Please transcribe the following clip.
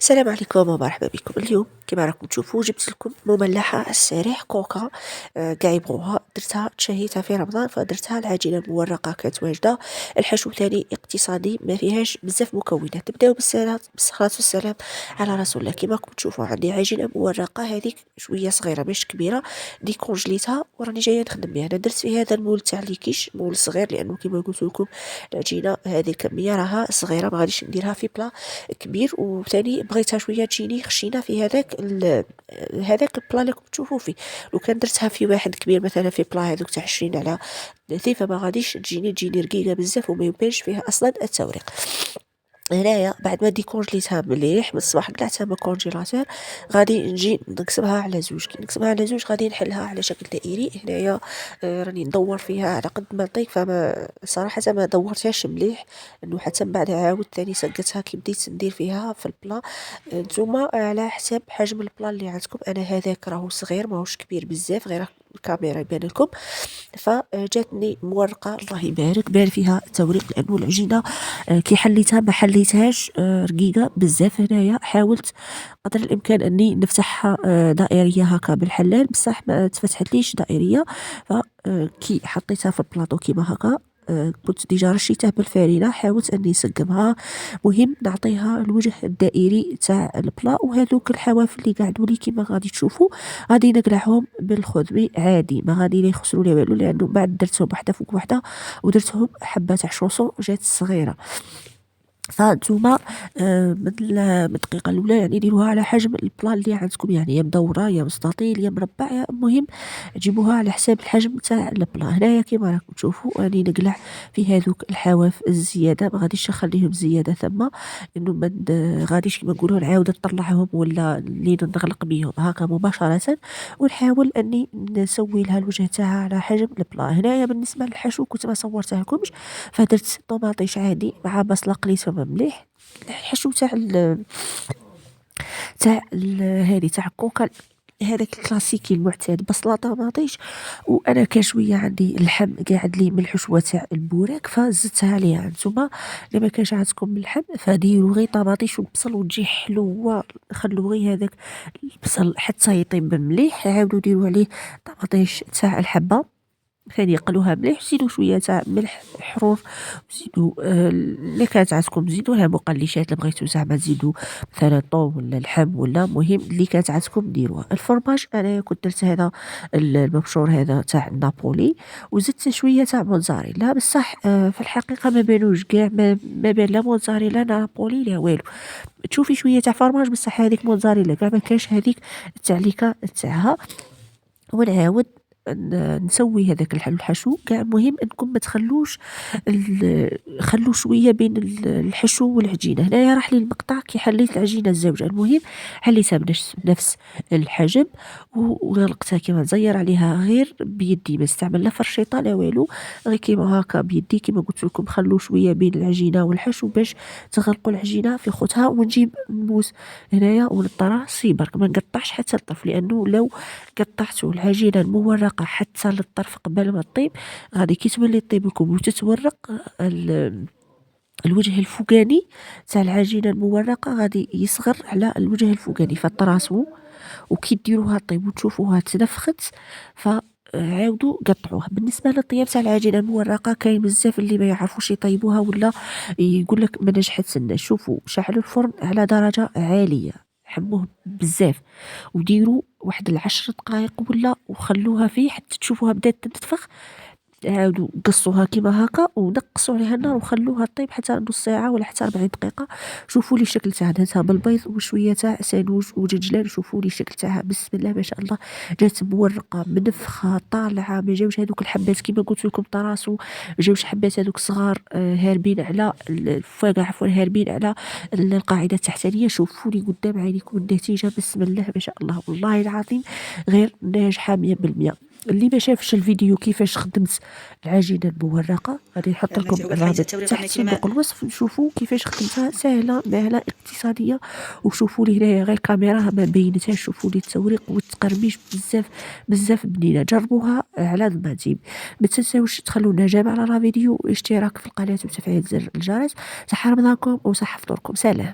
السلام عليكم ومرحبا بكم. اليوم كما راكم تشوفوا جبت لكم مملحة على السريع كوكا. كاع يبغوها، درتها تشهيتها في رمضان فدرتها. العجينة المورقة كانت واجدة، الحشو ثاني اقتصادي ما فيهاش بزاف مكونات. نبداو بالصلاة والسلام على رسول الله. كما راكم تشوفوا عندي عجينة مورقة، هذيك شوية صغيرة مش كبيرة، دي كونجليتها وراني جاية نخدم بها. انا درت في هذا المول تاع ليكيش، مول صغير، لانه كما قلت لكم العجينة هذه الكمية راها صغيرة، ما غاديش نديرها في بلا كبير. وثاني بغيتها شويه تجيني خشينه في هذاك البلا اللي تشوفوا فيه. لو كان درتها في واحد كبير مثلا في بلا هذوك تاع 20 على 30 فما غاديش تجيني رقيقه بزاف وما يبانش فيها اصلا التوريق. هنايا بعد ما ديكونجليتها مليح من الصباح قلعتها من الكونجيلاتور، غادي نجي نقسمها على زوج. كي نقسمها على زوج غادي نحلها على شكل دائري. هنايا راني ندور فيها على قد ما نطيق، فما صراحه ما دورتهاش مليح، انه حتى من بعد عاود ثاني سقتها كي بديت ندير فيها في البلا. نتوما على حساب حجم البلا اللي عندكم. انا هذاك راهو صغير ماهوش كبير بزاف، غير الكاميرا يبان لكم. فجاتني مورقه الله يبارك، بان فيها التوريق لانه العجينه كي حليتها ما حليتهاش رقيقه بزاف. هنايا حاولت قدر الامكان اني نفتحها دائريه هكا بالحلال، بصح ما تفتحتليش دائريه. فكي حطيتها في البلاطو كيما هكا، كنت ديجا رشيتها بالفرينه، حاولت اني نسقمها. مهم نعطيها الوجه الدائري تاع البلا. وهذوك الحواف اللي قعدوا لي كيما غادي تشوفوا غادي نقلعهم بالخذبي عادي، ما غادي لا يخسروا لي والو، لانه بعد درتهم وحده فوق وحده ودرتهم حبه تاع شوصو جات صغيره. فانتوما من الدقيقه الاولى يعني ديروها على حجم البلا اللي عندكم، يعني يا مدوره يا مستطيل يا مربع، المهم جيبوها على حساب الحجم تاع البلا. هنايا كيما راكم تشوفوا راني نقلع في هذوك الحواف الزياده، ما غاديش نخليهم زياده ثم، انه من غاديش كيما نقولوا نعاود نطلعهم ولا اللي نغلق بهم هكا مباشره. ونحاول اني نسوي لها الوجه تاعها على حجم البلا. هنايا بالنسبه للحشو كنت ما صورته لكمش، فدرت طوماطيش عادي مع بصله قليتهم مليح. الحشو هذه تاع كوكا، هذاك الكلاسيكي المعتاد، بصله طماطيش. وانا كان شويه عندي اللحم قاعد لي من الحشوه تاع البوراك فزدتها عليها. نتوما الا ما كانش عندكم اللحم فديروا غير طماطيش والبصل وتجي حلوه. خلوا غير هذاك البصل حتى يطيب مليح، عاودوا ديروا عليه طماطيش تاع الحبه ثاني قلوها مليح. زيدوا شويه تاع ملح حروف، زيدوا اللي كانت عندكم زيدوها مقليشات اللي بغيتو زعما تزيدوا مثلا طوم ولا لحم ولا، مهم اللي كانت عندكم ديروها. الفرماج انا كنت درت هذا المبشور هذا تاع النابولي، وزدت شويه تاع موتزاريلا. بصح في الحقيقه ما بانوش كاع، ما بان لا موتزاريلا لا نابولي لا والو. تشوفي شويه تاع فرماج بصح هذيك موتزاريلا كاع ما كاش هذيك التعليكه تاعها. ونعاود نسوي هذاك الحشو كاع. مهم انكم ما تخلوش خلوا شويه بين الحشو والعجينه. هنايا راح لي المقطع كي حليت العجينه الزوجه، المهم حليتها بنفس الحجم وغلقتها كيما نزير عليها غير بيدي، ما استعمل لا فرشيطه لا والو، غير كيما هكا بيدي. كيما قلت لكم خلوا شويه بين العجينه والحشو باش تغلقوا العجينه في خوتها. ونجيب الموس هنايا ونطراسي برك، ما نقطعش حتى الطرف، لانه لو قطعتوا العجينه المورقه حتى للطرف قبل ما تطيب غادي كي تولي طيب لكم وتتورق الوجه الفوقاني تاع العجينه المورقه غادي يصغر على الوجه الفوقاني فطراسو. وكي ديروها طيب وتشوفوها تنفخت فعاودوا قطعوها. بالنسبه للطياب تاع العجينه المورقه كاين بزاف اللي ما يعرفوش يطيبوها ولا يقول لك ما نجحت لنا. شوفوا شعلوا الفرن على درجه عاليه، حموه بزاف وديروا واحد 10 دقائق ولا، وخلوها فيه حتى تشوفوها بدات تنتفخ. عاودوا قصوها كيما هكا ونقصوا عليها النار وخلوها طيب حتى نص ساعه ولا حتى 40 دقيقه. شوفوا لي الشكل تاعها، درتها بالبيض وشويه تاع سانوج ودجاج. شوفوا لي الشكل تاعها بسم الله ما شاء الله، جات مورقه منفخه طالعه. ما جاوش هذوك الحبات كيما قلت لكم طراسو، جاوش حبات هذوك صغار هاربين على الفوق، عفوا هاربين على القاعده التحتانيه. شوفوا لي قدام عينيكم النتيجه بسم الله ما شاء الله، والله العظيم غير ناجحه 100%. اللي ما شافش الفيديو كيفاش خدمت العجينه المورقه غادي نحط لكم الرابط تحت صندوق الوصف. نشوفوا كيفاش خدمتها، سهله مهله اقتصاديه. وشوفوا لي هنايا غير الكاميرا ما بينتهاش، شوفوا لي التوريق والتقرميش بزاف بزاف بنينه. جربوها على ضمانتي. ما تنساوش تخلونا جمع على الفيديو، اشتراك في القناه وتفعيل زر الجرس. صحه رمضانكم وصحه فطوركم، سلام.